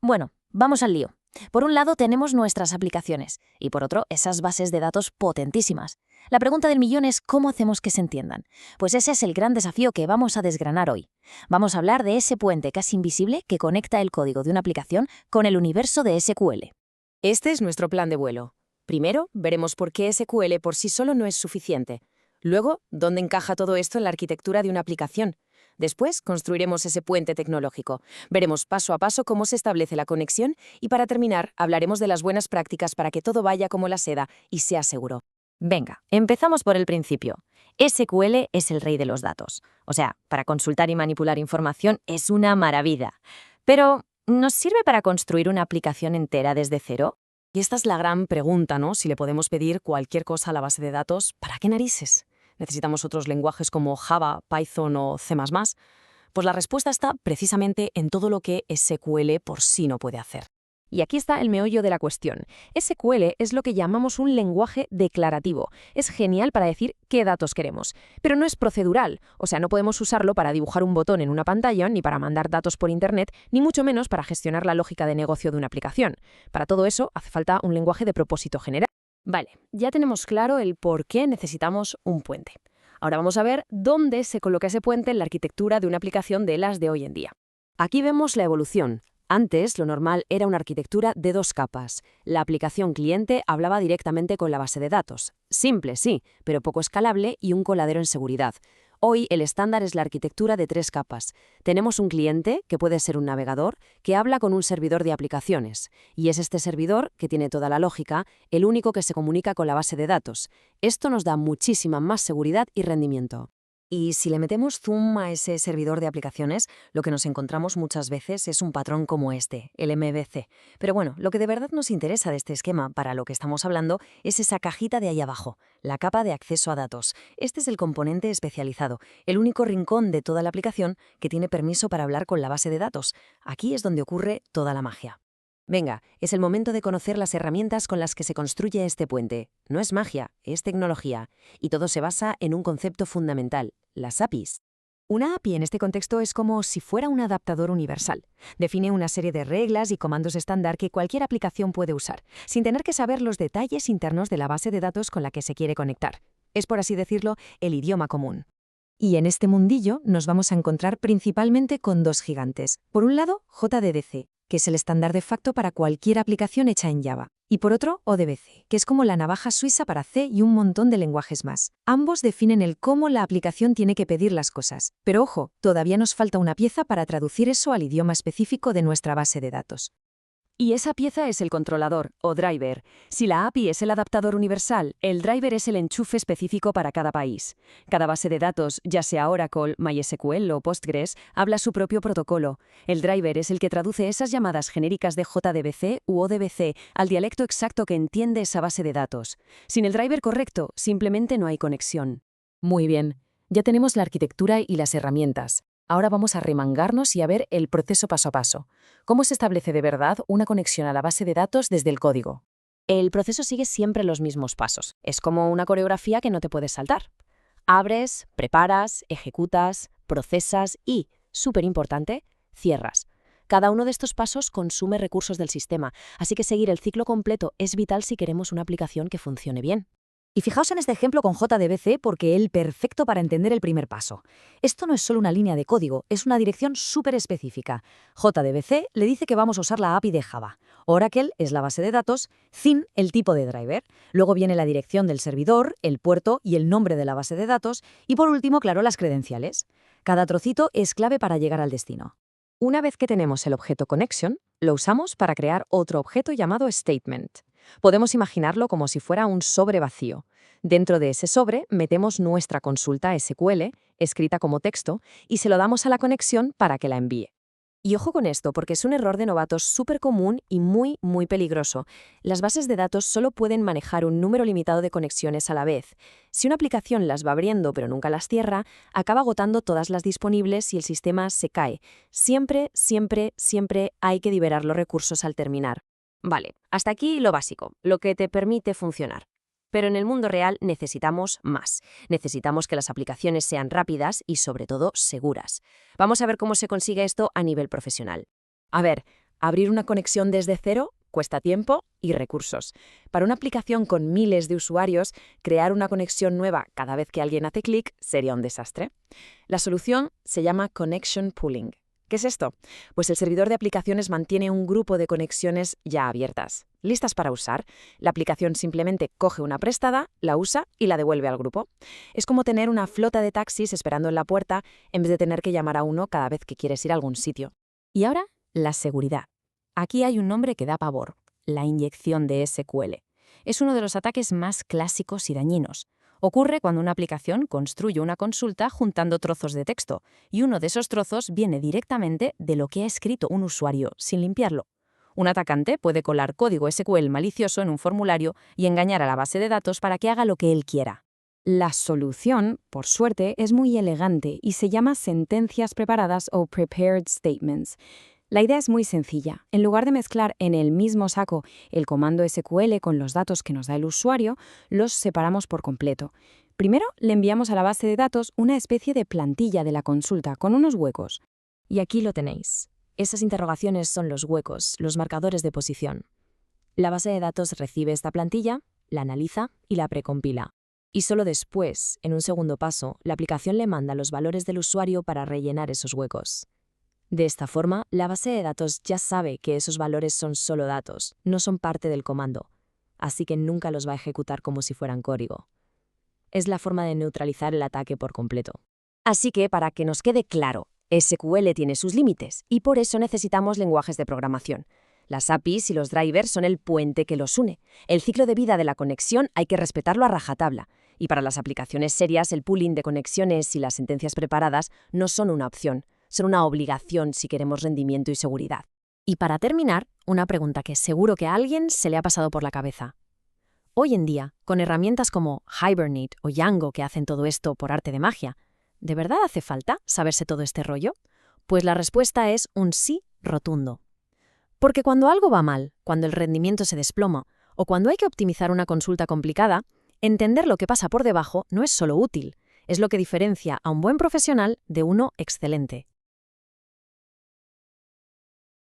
Bueno, vamos al lío. Por un lado tenemos nuestras aplicaciones y por otro esas bases de datos potentísimas. La pregunta del millón es ¿cómo hacemos que se entiendan? Pues ese es el gran desafío que vamos a desgranar hoy. Vamos a hablar de ese puente casi invisible que conecta el código de una aplicación con el universo de SQL. Este es nuestro plan de vuelo. Primero, veremos por qué SQL por sí solo no es suficiente. Luego, dónde encaja todo esto en la arquitectura de una aplicación. Después, construiremos ese puente tecnológico. Veremos paso a paso cómo se establece la conexión y para terminar, hablaremos de las buenas prácticas para que todo vaya como la seda y sea seguro. Venga, empezamos por el principio. SQL es el rey de los datos. O sea, para consultar y manipular información es una maravilla. Pero, ¿nos sirve para construir una aplicación entera desde cero? Y esta es la gran pregunta, ¿no? Si le podemos pedir cualquier cosa a la base de datos, ¿para qué narices? ¿Necesitamos otros lenguajes como Java, Python o C++? Pues la respuesta está precisamente en todo lo que SQL por sí no puede hacer. Y aquí está el meollo de la cuestión. SQL es lo que llamamos un lenguaje declarativo. Es genial para decir qué datos queremos, pero no es procedural. O sea, no podemos usarlo para dibujar un botón en una pantalla, ni para mandar datos por Internet, ni mucho menos para gestionar la lógica de negocio de una aplicación. Para todo eso hace falta un lenguaje de propósito general. Vale, ya tenemos claro el por qué necesitamos un puente. Ahora vamos a ver dónde se coloca ese puente en la arquitectura de una aplicación de las de hoy en día. Aquí vemos la evolución. Antes, lo normal era una arquitectura de 2 capas. La aplicación cliente hablaba directamente con la base de datos. Simple, sí, pero poco escalable y un coladero en seguridad. Hoy el estándar es la arquitectura de 3 capas. Tenemos un cliente, que puede ser un navegador, que habla con un servidor de aplicaciones. Y es este servidor, que tiene toda la lógica, el único que se comunica con la base de datos. Esto nos da muchísima más seguridad y rendimiento. Y si le metemos zoom a ese servidor de aplicaciones, lo que nos encontramos muchas veces es un patrón como este, el MVC. Pero bueno, lo que de verdad nos interesa de este esquema, para lo que estamos hablando, es esa cajita de ahí abajo, la capa de acceso a datos. Este es el componente especializado, el único rincón de toda la aplicación que tiene permiso para hablar con la base de datos. Aquí es donde ocurre toda la magia. Venga, es el momento de conocer las herramientas con las que se construye este puente. No es magia, es tecnología. Y todo se basa en un concepto fundamental, las APIs. Una API en este contexto es como si fuera un adaptador universal. Define una serie de reglas y comandos estándar que cualquier aplicación puede usar, sin tener que saber los detalles internos de la base de datos con la que se quiere conectar. Es, por así decirlo, el idioma común. Y en este mundillo nos vamos a encontrar principalmente con 2 gigantes. Por un lado, JDBC, que es el estándar de facto para cualquier aplicación hecha en Java. Y por otro, ODBC, que es como la navaja suiza para C y un montón de lenguajes más. Ambos definen el cómo la aplicación tiene que pedir las cosas. Pero ojo, todavía nos falta una pieza para traducir eso al idioma específico de nuestra base de datos. Y esa pieza es el controlador, o driver. Si la API es el adaptador universal, el driver es el enchufe específico para cada país. Cada base de datos, ya sea Oracle, MySQL o Postgres, habla su propio protocolo. El driver es el que traduce esas llamadas genéricas de JDBC u ODBC al dialecto exacto que entiende esa base de datos. Sin el driver correcto, simplemente no hay conexión. Muy bien, ya tenemos la arquitectura y las herramientas. Ahora vamos a remangarnos y a ver el proceso paso a paso. ¿Cómo se establece de verdad una conexión a la base de datos desde el código? El proceso sigue siempre los mismos pasos. Es como una coreografía que no te puedes saltar. Abres, preparas, ejecutas, procesas y, súper importante, cierras. Cada uno de estos pasos consume recursos del sistema, así que seguir el ciclo completo es vital si queremos una aplicación que funcione bien. Y fijaos en este ejemplo con JDBC porque es perfecto para entender el primer paso. Esto no es solo una línea de código, es una dirección súper específica. JDBC le dice que vamos a usar la API de Java. Oracle es la base de datos, Thin el tipo de driver. Luego viene la dirección del servidor, el puerto y el nombre de la base de datos. Y por último, claro, las credenciales. Cada trocito es clave para llegar al destino. Una vez que tenemos el objeto connection, lo usamos para crear otro objeto llamado statement. Podemos imaginarlo como si fuera un sobre vacío. Dentro de ese sobre metemos nuestra consulta SQL, escrita como texto, y se lo damos a la conexión para que la envíe. Y ojo con esto, porque es un error de novatos súper común y muy, muy peligroso. Las bases de datos solo pueden manejar un número limitado de conexiones a la vez. Si una aplicación las va abriendo pero nunca las cierra, acaba agotando todas las disponibles y el sistema se cae. Siempre, siempre, siempre hay que liberar los recursos al terminar. Vale, hasta aquí lo básico, lo que te permite funcionar. Pero en el mundo real necesitamos más. Necesitamos que las aplicaciones sean rápidas y, sobre todo, seguras. Vamos a ver cómo se consigue esto a nivel profesional. A ver, Abrir una conexión desde cero cuesta tiempo y recursos. Para una aplicación con miles de usuarios, crear una conexión nueva cada vez que alguien hace clic sería un desastre. La solución se llama Connection Pooling. ¿Qué es esto? Pues el servidor de aplicaciones mantiene un grupo de conexiones ya abiertas, listas para usar. La aplicación simplemente coge una prestada, la usa y la devuelve al grupo. Es como tener una flota de taxis esperando en la puerta en vez de tener que llamar a uno cada vez que quieres ir a algún sitio. Y ahora, la seguridad. Aquí hay un nombre que da pavor: la inyección de SQL. Es uno de los ataques más clásicos y dañinos. Ocurre cuando una aplicación construye una consulta juntando trozos de texto, y uno de esos trozos viene directamente de lo que ha escrito un usuario, sin limpiarlo. Un atacante puede colar código SQL malicioso en un formulario y engañar a la base de datos para que haga lo que él quiera. La solución, por suerte, es muy elegante y se llama sentencias preparadas o prepared statements. La idea es muy sencilla. En lugar de mezclar en el mismo saco el comando SQL con los datos que nos da el usuario, los separamos por completo. Primero, le enviamos a la base de datos una especie de plantilla de la consulta con unos huecos. Y aquí lo tenéis. Esas interrogaciones son los huecos, los marcadores de posición. La base de datos recibe esta plantilla, la analiza y la precompila. Y solo después, en un segundo paso, la aplicación le manda los valores del usuario para rellenar esos huecos. De esta forma, la base de datos ya sabe que esos valores son solo datos, no son parte del comando, así que nunca los va a ejecutar como si fueran código. Es la forma de neutralizar el ataque por completo. Así que, para que nos quede claro, SQL tiene sus límites y por eso necesitamos lenguajes de programación. Las APIs y los drivers son el puente que los une. El ciclo de vida de la conexión hay que respetarlo a rajatabla. Y para las aplicaciones serias, el pooling de conexiones y las sentencias preparadas no son una opción, son una obligación si queremos rendimiento y seguridad. Y para terminar, una pregunta que seguro que a alguien se le ha pasado por la cabeza. Hoy en día, con herramientas como Hibernate o Django que hacen todo esto por arte de magia, ¿de verdad hace falta saberse todo este rollo? Pues la respuesta es un sí rotundo. Porque cuando algo va mal, cuando el rendimiento se desploma o cuando hay que optimizar una consulta complicada, entender lo que pasa por debajo no es solo útil, es lo que diferencia a un buen profesional de uno excelente.